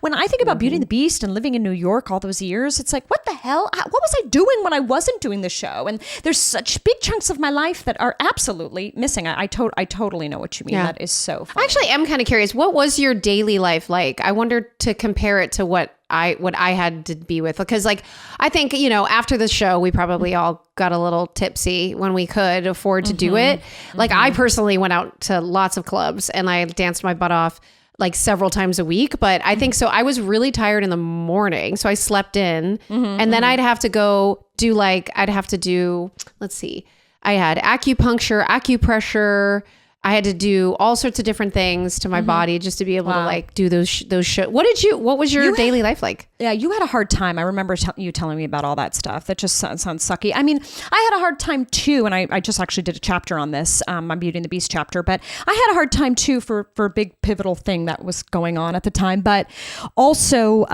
when I think about Beauty and the Beast and living in New York all those years, it's like, what the hell? What was I doing when I wasn't doing the show? And there's such big chunks of my life that are absolutely missing. I totally know what you mean. Yeah. That is so funny. Actually, I'm kind of curious. What was your daily life like? I wonder to compare it to what I had to be with, because like, I think, you know, after the show, we probably all got a little tipsy when we could afford to do it. Like I personally went out to lots of clubs and I danced my butt off like several times a week. But I think so I was really tired in the morning. So I slept in and then I'd have to go do let's see, I had acupuncture, acupressure. I had to do all sorts of different things to my body just to be able to like do those shows. What was your daily life like? Yeah, you had a hard time. I remember you telling me about all that stuff. That just sounds sucky. I mean, I had a hard time too. And I just actually did a chapter on this, my Beauty and the Beast chapter, but I had a hard time too for a big pivotal thing that was going on at the time. But also,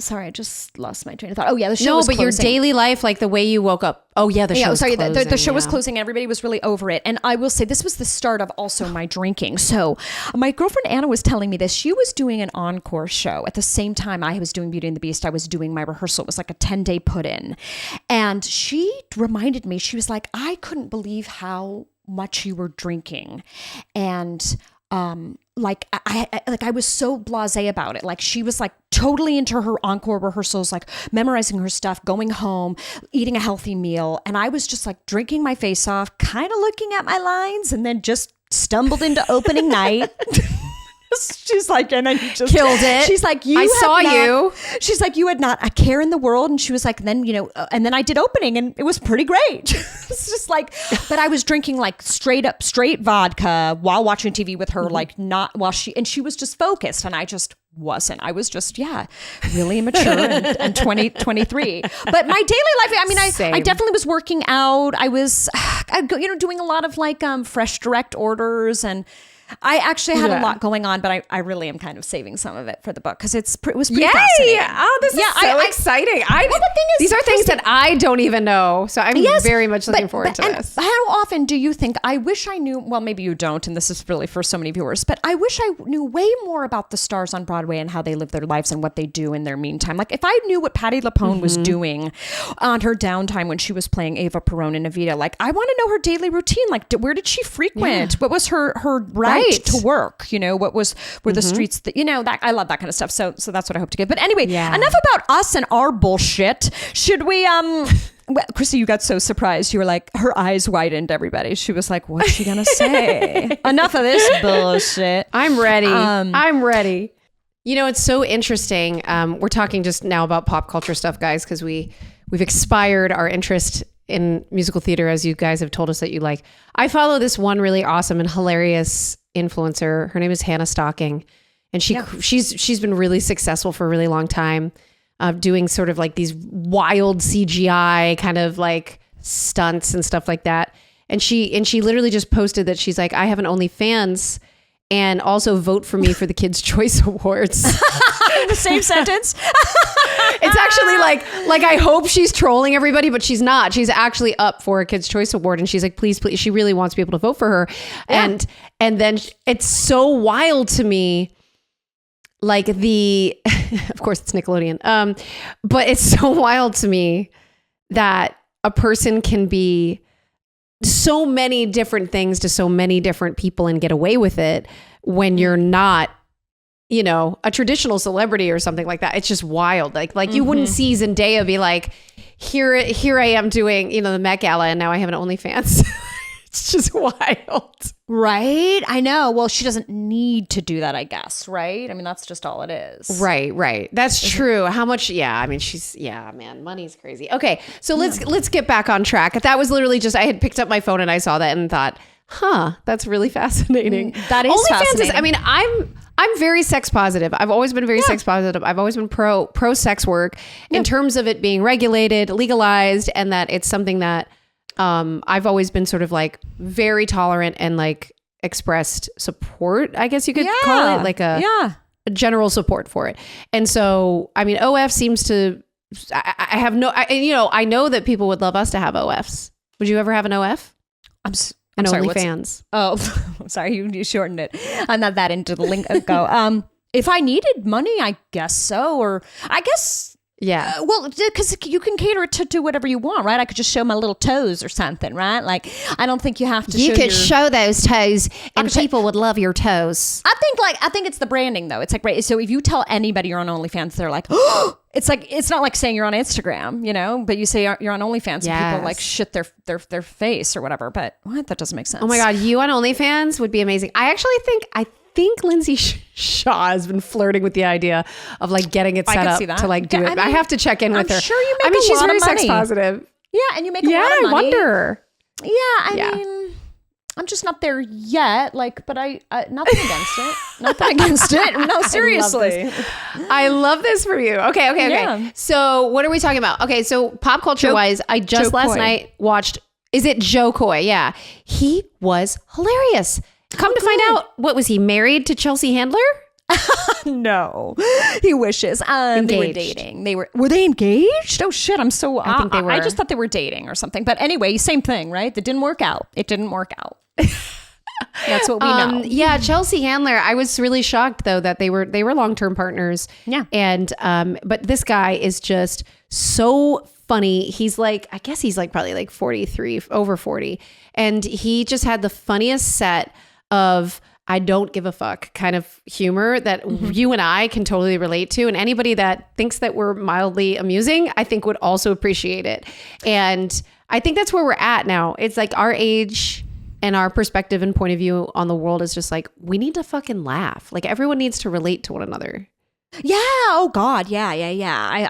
sorry, I just lost my train of thought. Oh yeah, the show was closing. Your daily life, like the way you woke up. Oh yeah, the show was closing. The show was closing and everybody was really over it. And I will say this was the start of also my drinking. So my girlfriend Anna was telling me this. She was doing an encore show at the same time I was doing Beauty and the Beast. I was doing my rehearsal. It was like a 10-day put-in. And she reminded me, she was like, I couldn't believe how much you were drinking. And like I was so blasé about it. Like she was like totally into her encore rehearsals, like memorizing her stuff, going home, eating a healthy meal. And I was just like drinking my face off, kind of looking at my lines, and then just stumbled into opening night. She's like, and then you just killed it. She's like, I saw you. She's like, you had not a care in the world. And she was like, then, you know, and then I did opening and it was pretty great. It's just like, but I was drinking like straight vodka while watching TV with her, like not while she was just focused. And I just wasn't. I was just, really immature and 23. But my daily life, I mean, I definitely was working out. I was, doing a lot of like fresh direct orders, and I actually had a lot going on, but I really am kind of saving some of it for the book because it was pretty fascinating. Oh, this is so exciting. These are things that I don't even know. So I'm very much looking forward to this. How often do you think, I wish I knew, well, maybe you don't, and this is really for so many viewers, but I wish I knew way more about the stars on Broadway and how they live their lives and what they do in their meantime. Like if I knew what Patti LuPone was doing on her downtime when she was playing Eva Perón in Evita, like I want to know her daily routine. Like where did she frequent? What was her route to work? What were the streets that, that I love that kind of stuff. So that's what I hope to give. But anyway, enough about us and our bullshit. Should we, Chrissy, you got so surprised. You were like, her eyes widened, everybody. She was like, what's she going to say? Enough of this bullshit. I'm ready. I'm ready. It's so interesting. We're talking just now about pop culture stuff, guys, because we've expired our interest in musical theater, as you guys have told us that you like. I follow this one really awesome and hilarious influencer. Her name is Hannah Stocking, and she's been really successful for a really long time, doing sort of like these wild CGI kind of like stunts and stuff like that. And she literally just posted that she's like, I have an OnlyFans, and also vote for me for the Kids' Choice Awards. In the same sentence. It's actually like I hope she's trolling everybody, but she's not. She's actually up for a Kids' Choice Award, and she's like, please. She really wants people to vote for her. Yeah. And then it's so wild to me, like of course it's Nickelodeon, but it's so wild to me that a person can be so many different things to so many different people and get away with it when you're not, a traditional celebrity or something like that. It's just wild. Like you wouldn't see Zendaya be like, here I am doing, the Met Gala, and now I have an OnlyFans. It's just wild. Right? I know. Well, she doesn't need to do that, I guess. Right? I mean, that's just all it is. Right. That's true. How much? Yeah. I mean, man, money's crazy. Okay. So let's get back on track. That was literally just, I had picked up my phone and I saw that and thought, that's really fascinating. That is fascinating. I'm very sex positive. I've always been very sex positive. I've always been pro sex work in terms of it being regulated, legalized, and that it's something that I've always been sort of like very tolerant and like expressed support, I guess you could call it, like a general support for it. And so, I mean, OF seems to, I know that people would love us to have OFs. Would you ever have an OF? And sorry, OnlyFans. Oh, sorry, you shortened it. I'm not that into the lingo. If I needed money, I guess so. Or I guess, Yeah. well, because you can cater it to do whatever you want, right? I could just show my little toes or something, right? Like, I don't think you have to You show could your... show those toes and people would love your toes. I think it's the branding though. It's like, right. So if you tell anybody you're on OnlyFans, they're like, oh, it's like, it's not like saying you're on Instagram, you know, but you say you're on OnlyFans and people like shit their face or whatever. But what? That doesn't make sense. Oh my God. You on OnlyFans would be amazing. I think Lindsay Shaw has been flirting with the idea of like getting it set up to like do it. I have to check in with her. I'm sure you make I mean, a she's lot very of money. sex positive. Yeah. And you make a lot of money. I wonder. Yeah. I mean, I'm just not there yet. Like, but I nothing against it. Nothing against it. No, seriously. I love this for you. Okay. Yeah. So what are we talking about? Okay. So pop culture wise, I just last night watched, is it Joe Coy? Yeah. He was hilarious. Come to find out, what was he, married to Chelsea Handler? No, he wishes. They were dating. Were they engaged? Oh shit! I think they were. I just thought they were dating or something. But anyway, same thing, right? That didn't work out. It didn't work out. That's what we know. Yeah, Chelsea Handler. I was really shocked though that they were long-term partners. Yeah. And but this guy is just so funny. He's like, I guess he's like probably like 43, over 40, and he just had the funniest set of I don't give a fuck kind of humor that you and I can totally relate to. And anybody that thinks that we're mildly amusing, I think would also appreciate it. And I think that's where we're at now. It's like our age and our perspective and point of view on the world is just like, we need to fucking laugh. Like everyone needs to relate to one another. Yeah. Oh God. Yeah.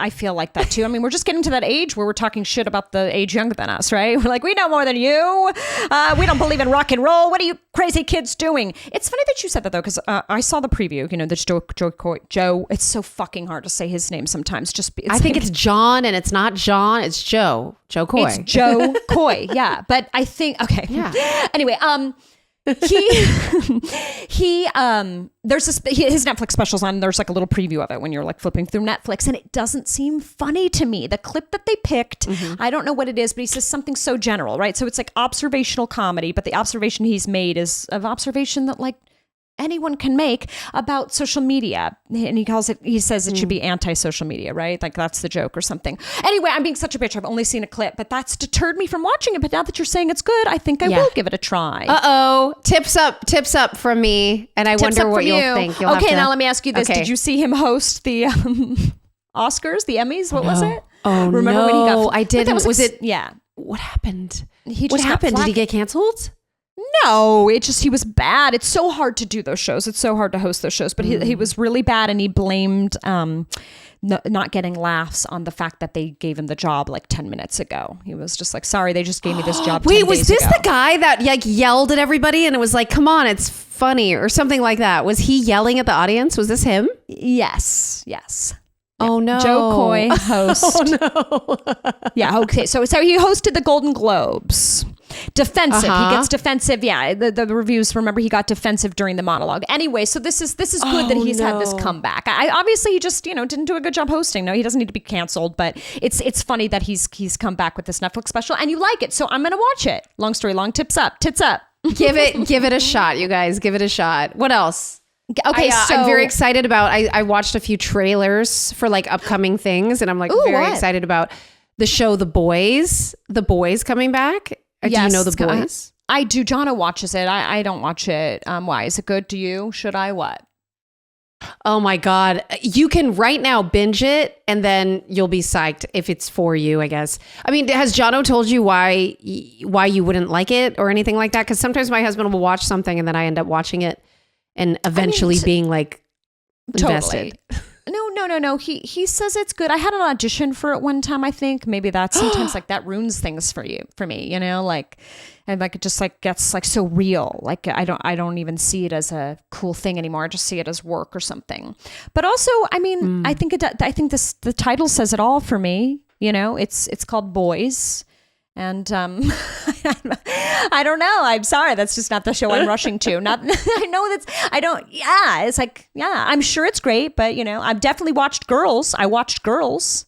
I feel like that too. I mean, we're just getting to that age where we're talking shit about the age younger than us, right? We're like, we know more than you. We don't believe in rock and roll. What are you crazy kids doing? It's funny that you said that though, because I saw the preview. You know, this Joe. It's so fucking hard to say his name sometimes. I think it's John, and it's not John. It's Joe. Joe Coy. It's Joe Coy. Yeah, but I think okay. Yeah. Anyway, he there's his Netflix specials on. There's like a little preview of it when you're like flipping through Netflix, and it doesn't seem funny to me. The clip that they picked, I don't know what it is, but he says something so general, right? So it's like observational comedy, but the observation he's made is of observation that like anyone can make about social media. And he says it should be anti-social media, right? Like that's the joke or something. Anyway, I'm being such a bitch. I've only seen a clip, but that's deterred me from watching it. But now that you're saying it's good, I think I will give it a try. Tips up from me. And I wonder what you'll think. Okay, now let me ask you this. Okay. Did you see him host the Oscars, the Emmys? What was it? Oh, remember when he got... I didn't. Was it... Yeah. What happened? What happened? Did he get canceled? No, he was bad. It's so hard to do those shows. It's so hard to host those shows, but he was really bad, and he blamed not getting laughs on the fact that they gave him the job like 10 minutes ago. He was just like, sorry, they just gave me this job 10 Wait, was this ago. the guy that like yelled at everybody and it was like, come on, it's funny or something like that? Was he yelling at the audience? Was this him? Yes. Oh no. Joe Coy host. Oh no. Yeah, okay. So he hosted the Golden Globes. Defensive. He gets defensive. Yeah, the reviews, remember, he got defensive during the monologue. Anyway, so this is good that he's had this comeback. Obviously he just, didn't do a good job hosting. No, he doesn't need to be canceled, but it's funny that he's come back with this Netflix special and you like it. So I'm going to watch it. Long story long, tits up. Give it a shot, you guys. Give it a shot. What else? Okay, so I'm very excited about. I watched a few trailers for like upcoming things, and I'm like very excited about the show The Boys. The Boys coming back. Yes, do you know The Boys? I do. Jonna watches it. I don't watch it. Why? Is it good? Do you? Should I? What? Oh my God. You can right now binge it and then you'll be psyched if it's for you, I guess. I mean, has Jono told you why you wouldn't like it or anything like that? Because sometimes my husband will watch something and then I end up watching it and eventually being like invested. Totally. No. He says it's good. I had an audition for it one time, I think. Maybe that's sometimes like that ruins things for me, like, and like it just like gets like so real. Like I don't even see it as a cool thing anymore. I just see it as work or something. But also, I mean, I think the title says it all for me. It's called Boys. And I don't know. I'm sorry. That's just not the show I'm rushing to. It's like, I'm sure it's great, but I've definitely watched Girls. I watched Girls.